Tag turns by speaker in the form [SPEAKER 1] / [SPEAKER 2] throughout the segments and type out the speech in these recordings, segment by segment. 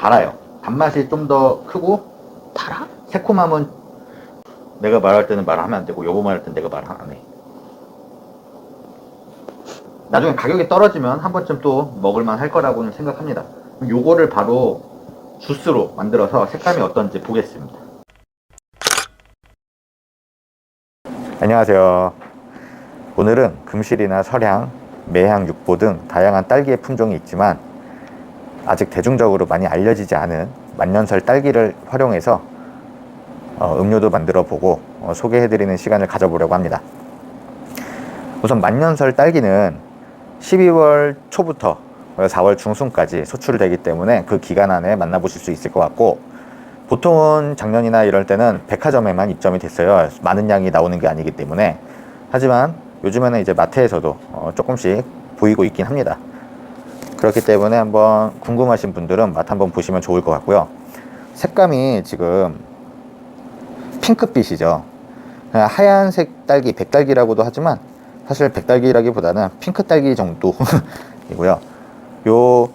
[SPEAKER 1] 달아요. 단맛이 좀 더 크고
[SPEAKER 2] 달아?
[SPEAKER 1] 새콤함은 내가 말할 때는 말하면 안 되고 여보 말할 때는 내가 말 안 해. 나중에 가격이 떨어지면 한 번쯤 또 먹을만 할 거라고는 생각합니다. 요거를 바로 주스로 만들어서 색감이 어떤지 보겠습니다. 안녕하세요. 오늘은 금실이나 설향, 매향, 육보 등 다양한 딸기의 품종이 있지만 아직 대중적으로 많이 알려지지 않은 만년설 딸기를 활용해서 음료도 만들어 보고 소개해드리는 시간을 가져보려고 합니다. 우선 만년설 딸기는 12월 초부터 4월 중순까지 소출되기 때문에 그 기간 안에 만나보실 수 있을 것 같고, 보통은 작년이나 이럴 때는 백화점에만 입점이 됐어요. 많은 양이 나오는 게 아니기 때문에. 하지만 요즘에는 이제 마트에서도 조금씩 보이고 있긴 합니다. 그렇기 때문에 한번 궁금하신 분들은 맛 한번 보시면 좋을 것 같고요. 색감이 지금 핑크빛이죠. 그냥 하얀색 딸기, 백딸기라고도 하지만 사실 백딸기라기보다는 핑크 딸기 정도이고요. 요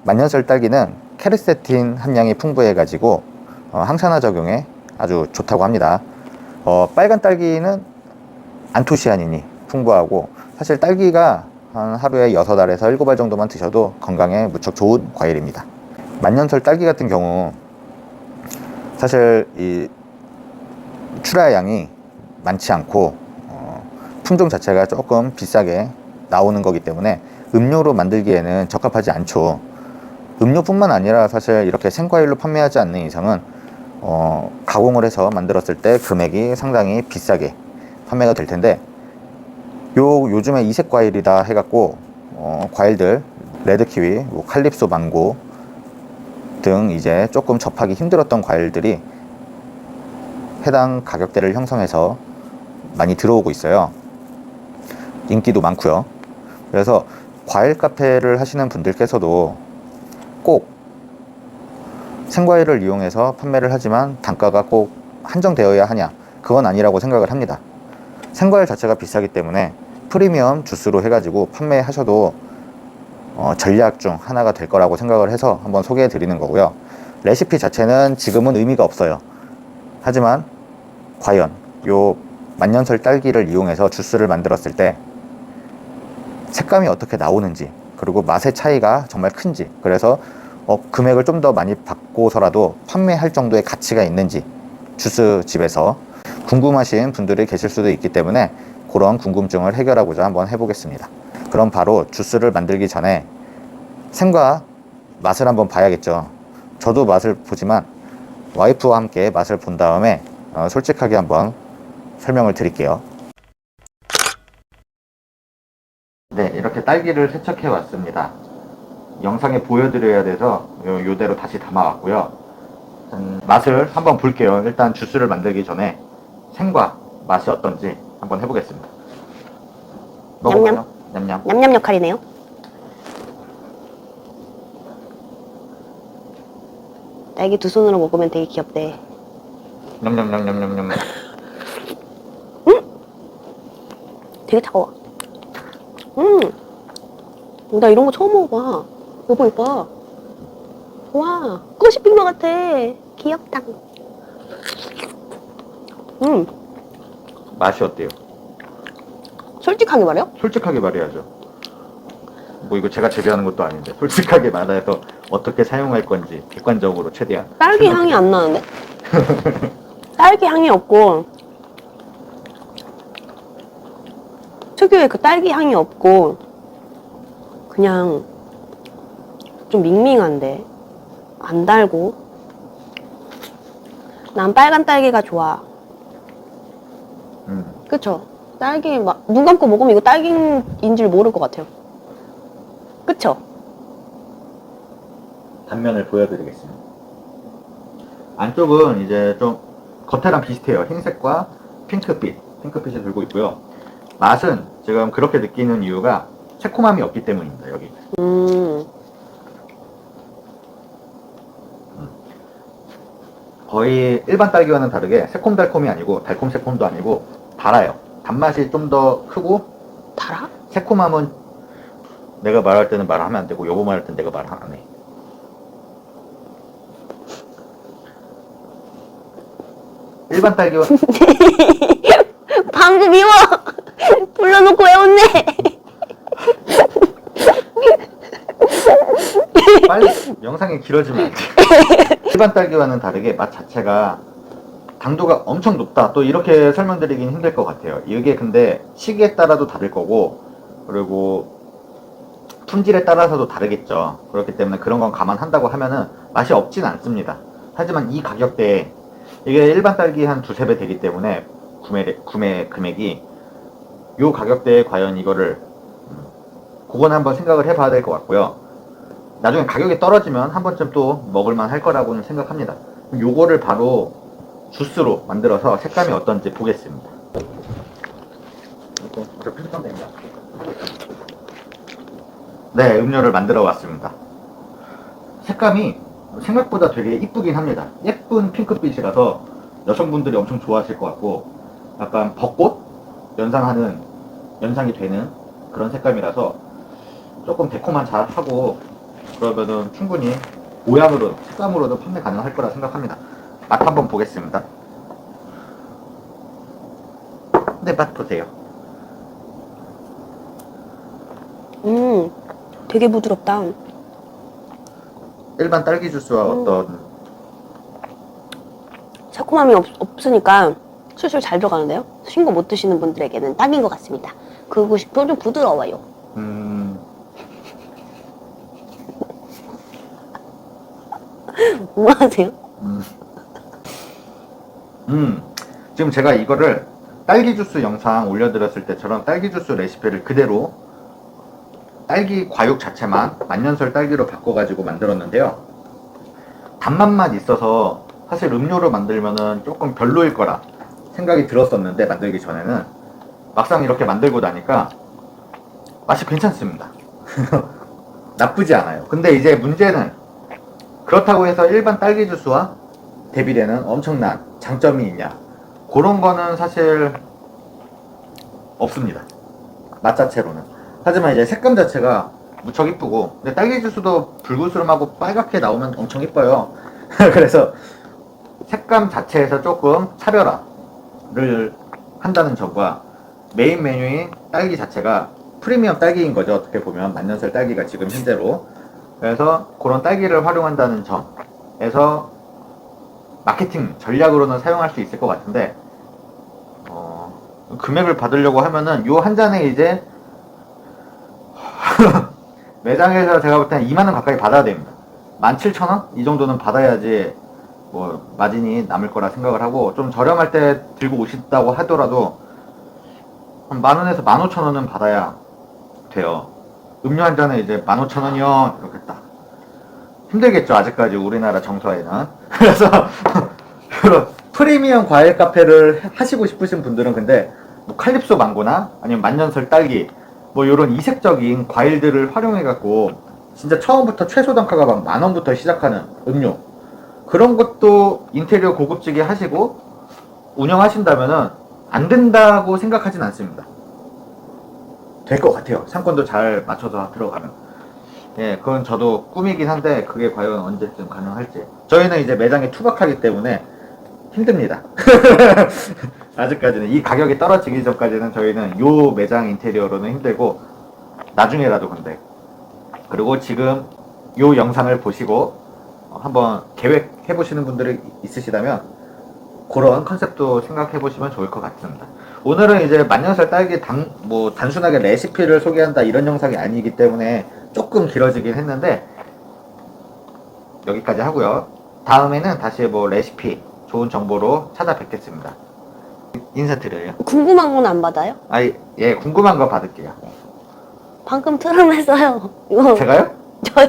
[SPEAKER 1] 만년설 딸기는 케르세틴 함량이 풍부해 가지고 항산화 적용에 아주 좋다고 합니다. 빨간 딸기는 안토시아닌이 풍부하고, 사실 딸기가 한 하루에 6알에서 7알 정도만 드셔도 건강에 무척 좋은 과일입니다. 만년설 딸기 같은 경우 사실 이 출하량이 많지 않고 품종 자체가 조금 비싸게 나오는 거기 때문에 음료로 만들기에는 적합하지 않죠. 음료뿐만 아니라 사실 이렇게 생과일로 판매하지 않는 이상은 가공을 해서 만들었을 때 금액이 상당히 비싸게 판매가 될 텐데, 요즘에 이색 과일이다 해갖고 과일들 레드키위, 뭐 칼립소 망고 등 이제 조금 접하기 힘들었던 과일들이 해당 가격대를 형성해서 많이 들어오고 있어요. 인기도 많고요. 그래서 과일 카페를 하시는 분들께서도 꼭 생과일을 이용해서 판매를 하지만 단가가 꼭 한정되어야 하냐, 그건 아니라고 생각을 합니다. 생과일 자체가 비싸기 때문에 프리미엄 주스로 해가지고 판매하셔도 전략 중 하나가 될 거라고 생각을 해서 한번 소개해 드리는 거고요. 레시피 자체는 지금은 의미가 없어요. 하지만 과연 요 만년설 딸기를 이용해서 주스를 만들었을 때 색감이 어떻게 나오는지, 그리고 맛의 차이가 정말 큰지, 그래서 금액을 좀 더 많이 받고서라도 판매할 정도의 가치가 있는지 주스집에서 궁금하신 분들이 계실 수도 있기 때문에 그런 궁금증을 해결하고자 한번 해보겠습니다. 그럼 바로 주스를 만들기 전에 생과 맛을 한번 봐야겠죠. 저도 맛을 보지만 와이프와 함께 맛을 본 다음에 솔직하게 한번 설명을 드릴게요. 네, 이렇게 딸기를 세척해 왔습니다. 영상에 보여드려야 돼서 요대로 다시 담아왔고요. 맛을 한번 볼게요. 일단 주스를 만들기 전에 생과 맛이 어떤지 한번 해보겠습니다. 먹어봐요. 냠냠.
[SPEAKER 2] 냠냠 역할이네요. 딸기 두 손으로 먹으면 되게 귀엽대.
[SPEAKER 1] 냠냠냠냠냠냠.
[SPEAKER 2] 되게 차가워. 나 이런 거 처음 먹어봐. 여보 이봐. 와, 꽃이 핀 것 같아. 귀엽다.
[SPEAKER 1] 맛이 어때요?
[SPEAKER 2] 솔직하게 말해요?
[SPEAKER 1] 솔직하게 말해야죠. 뭐 이거 제가 재배하는 것도 아닌데 솔직하게 말해서 어떻게 사용할 건지 객관적으로 최대한.
[SPEAKER 2] 딸기 향이 안 나는데? 딸기 향이 없고, 특유의 그 딸기 향이 없고, 그냥 좀 밍밍한데 안 달고. 난 빨간 딸기가 좋아. 그쵸? 딸기 막 눈 감고 먹으면 이거 딸기인지를 모를 것 같아요. 그쵸?
[SPEAKER 1] 단면을 보여드리겠습니다. 안쪽은 이제 좀 겉에랑 비슷해요. 흰색과 핑크빛이 들고 있고요. 맛은 지금 그렇게 느끼는 이유가 새콤함이 없기 때문입니다. 여기 거의 일반 딸기와는 다르게 새콤달콤이 아니고 달콤새콤도 아니고 달아요. 단맛이 좀 더 크고
[SPEAKER 2] 달아?
[SPEAKER 1] 새콤함은 내가 말할 때는 말하면 안 되고 여보 말할 때는 내가 말 안 해. 일반 딸기와
[SPEAKER 2] 방금 이거 불러놓고 외웠네.
[SPEAKER 1] 빨리 영상이 길어지면 안 돼. 일반 딸기와는 다르게 맛 자체가 당도가 엄청 높다, 또 이렇게 설명드리긴 힘들 것 같아요. 이게 근데 시기에 따라도 다를 거고, 그리고 품질에 따라서도 다르겠죠. 그렇기 때문에 그런 건 감안한다고 하면은 맛이 없진 않습니다. 하지만 이 가격대에 이게 일반 딸기 한 두세 배 되기 때문에 구매 금액이 요 가격대에 과연 이거를 그건 한번 생각을 해봐야 될 것 같고요. 나중에 가격이 떨어지면 한 번쯤 또 먹을만 할 거라고는 생각합니다. 요거를 바로 주스로 만들어서 색감이 어떤지 보겠습니다. 네, 음료를 만들어 왔습니다. 색감이 생각보다 되게 이쁘긴 합니다. 예쁜 핑크빛이라서 여성분들이 엄청 좋아하실 것 같고, 약간 벚꽃 연상이 되는 그런 색감이라서 조금 데코만 잘 하고 그러면은 충분히 모양으로, 색감으로도 판매 가능할 거라 생각합니다. 맛 한번 보겠습니다. 네, 맛 보세요.
[SPEAKER 2] 되게 부드럽다.
[SPEAKER 1] 일반 딸기 주스와 어떤
[SPEAKER 2] 새콤함이 없으니까 술술 잘 들어가는데요. 신 거 못 드시는 분들에게는 딱인 것 같습니다. 그리고 좀 부드러워요. 뭐 하세요?
[SPEAKER 1] 지금 제가 이거를 딸기 주스 영상 올려드렸을 때처럼 딸기 주스 레시피를 그대로 딸기 과육 자체만 만년설 딸기로 바꿔가지고 만들었는데요. 단맛만 있어서 사실 음료로 만들면은 조금 별로일 거라 생각이 들었었는데, 만들기 전에는 막상 이렇게 만들고 나니까 맛이 괜찮습니다. 나쁘지 않아요. 근데 이제 문제는 그렇다고 해서 일반 딸기 주스와 대비되는 엄청난 장점이 있냐, 그런 거는 사실 없습니다. 맛 자체로는. 하지만 이제 색감 자체가 무척 이쁘고, 근데 딸기 주스도 붉은수름하고 빨갛게 나오면 엄청 이뻐요. 그래서 색감 자체에서 조금 차별화를 한다는 점과 메인 메뉴인 딸기 자체가 프리미엄 딸기인 거죠. 어떻게 보면 만년설 딸기가 지금 현재로. 그래서 그런 딸기를 활용한다는 점에서 마케팅 전략으로는 사용할 수 있을 것 같은데, 금액을 받으려고 하면은 요 한 잔에 이제 매장에서 제가 볼 때는 2만원 가까이 받아야 됩니다. 17,000원? 이 정도는 받아야지 뭐 마진이 남을 거라 생각을 하고, 좀 저렴할 때 들고 오신다고 하더라도 한 만원에서 15,000원은 받아야 돼요. 음료 한 잔에 이제 15,000원이요 이렇게 딱 힘들겠죠, 아직까지 우리나라 정서에는. 그래서 프리미엄 과일 카페를 하시고 싶으신 분들은 근데 뭐 칼립소 망고나 아니면 만년설 딸기 뭐 요런 이색적인 과일들을 활용해 갖고 진짜 처음부터 최소 단가가 막 10,000원부터 시작하는 음료, 그런 것도 인테리어 고급지게 하시고 운영하신다면은 안 된다고 생각하진 않습니다. 될 것 같아요. 상권도 잘 맞춰서 들어가면. 예, 그건 저도 꿈이긴 한데 그게 과연 언제쯤 가능할지. 저희는 이제 매장에 투박하기 때문에 힘듭니다. 아직까지는 이 가격이 떨어지기 전까지는 저희는 요 매장 인테리어로는 힘들고, 나중에라도 근데. 그리고 지금 요 영상을 보시고 한번 계획해 보시는 분들이 있으시다면 그런 컨셉도 생각해 보시면 좋을 것 같습니다. 오늘은 이제 만년설 딸기 단순하게 레시피를 소개한다 이런 영상이 아니기 때문에 조금 길어지긴 했는데 여기까지 하고요. 다음에는 다시 뭐 레시피 좋은 정보로 찾아뵙겠습니다. 인사드려요.
[SPEAKER 2] 궁금한 건 안 받아요?
[SPEAKER 1] 예, 궁금한 거 받을게요.
[SPEAKER 2] 방금 트름했어요. 이거
[SPEAKER 1] 제가요?
[SPEAKER 2] 저요.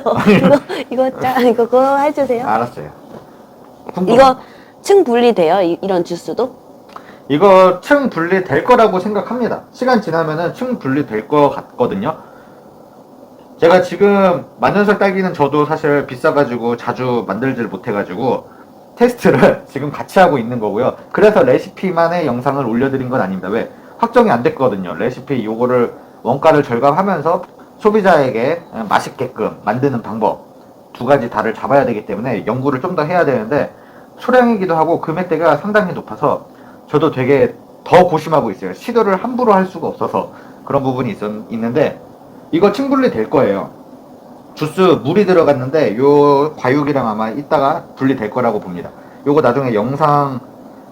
[SPEAKER 2] 이거 그거 해주세요.
[SPEAKER 1] 알았어요.
[SPEAKER 2] 이거 층 분리돼요? 이런 주스도?
[SPEAKER 1] 이거 층 분리 될 거라고 생각합니다. 시간 지나면은 층 분리 될 거 같거든요. 제가 지금 만년설 딸기는 저도 사실 비싸가지고 자주 만들질 못해가지고 테스트를 지금 같이 하고 있는 거고요. 그래서 레시피만의 영상을 올려드린 건 아닙니다. 왜? 확정이 안 됐거든요. 레시피 요거를 원가를 절감하면서 소비자에게 맛있게끔 만드는 방법 두 가지 다를 잡아야 되기 때문에 연구를 좀 더 해야 되는데 초량이기도 하고 금액대가 상당히 높아서 저도 되게 더 고심하고 있어요. 시도를 함부로 할 수가 없어서 그런 부분이 있는데 이거 층분리 될 거예요. 주스 물이 들어갔는데 요 과육이랑 아마 이따가 분리될 거라고 봅니다. 요거 나중에 영상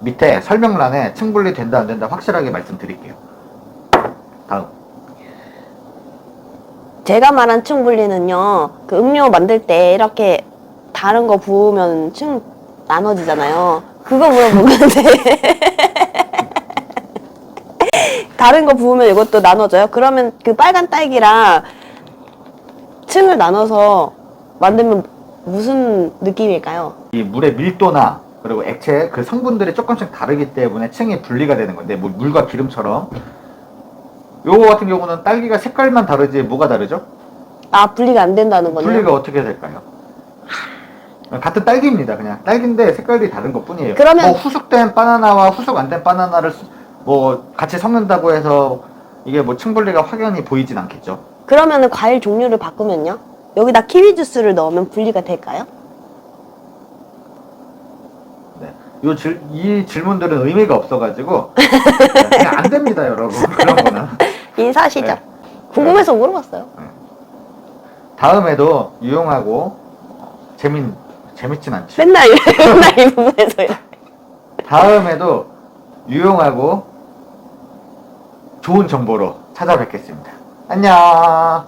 [SPEAKER 1] 밑에 설명란에 층분리 된다 안 된다 확실하게 말씀드릴게요. 다음.
[SPEAKER 2] 제가 말한 층 분리는요, 그 음료 만들 때 이렇게 다른 거 부으면 층 나눠지잖아요. 그거 물어본 건데. 다른 거 부으면 이것도 나눠져요? 그러면 그 빨간 딸기랑 층을 나눠서 만들면 무슨 느낌일까요?
[SPEAKER 1] 이 물의 밀도나 그리고 액체 그 성분들이 조금씩 다르기 때문에 층이 분리가 되는 건데 물과 기름처럼 요거 같은 경우는 딸기가 색깔만 다르지 뭐가 다르죠?
[SPEAKER 2] 아, 분리가 안 된다는 거네요?
[SPEAKER 1] 분리가 어떻게 될까요? 같은 딸기입니다. 그냥 딸기인데 색깔이 다른 것 뿐이에요.
[SPEAKER 2] 그러면-
[SPEAKER 1] 뭐 후숙된 바나나와 후숙 안 된 바나나를 뭐 같이 섞는다고 해서 이게 뭐 층분리가 확연히 보이진 않겠죠.
[SPEAKER 2] 그러면은 과일 종류를 바꾸면요? 여기다 키위 주스를 넣으면 분리가 될까요?
[SPEAKER 1] 네. 이 질문들은 의미가 없어가지고 그냥 안 됩니다, 여러분. 그런 거는.
[SPEAKER 2] 인사하시죠.
[SPEAKER 1] 네.
[SPEAKER 2] 궁금해서 물어봤어요.
[SPEAKER 1] 다음에도 유용하고 재밌진 않죠.
[SPEAKER 2] 맨날 이 부분에서 이렇게.
[SPEAKER 1] 다음에도 유용하고 좋은 정보로 찾아뵙겠습니다. 안녕.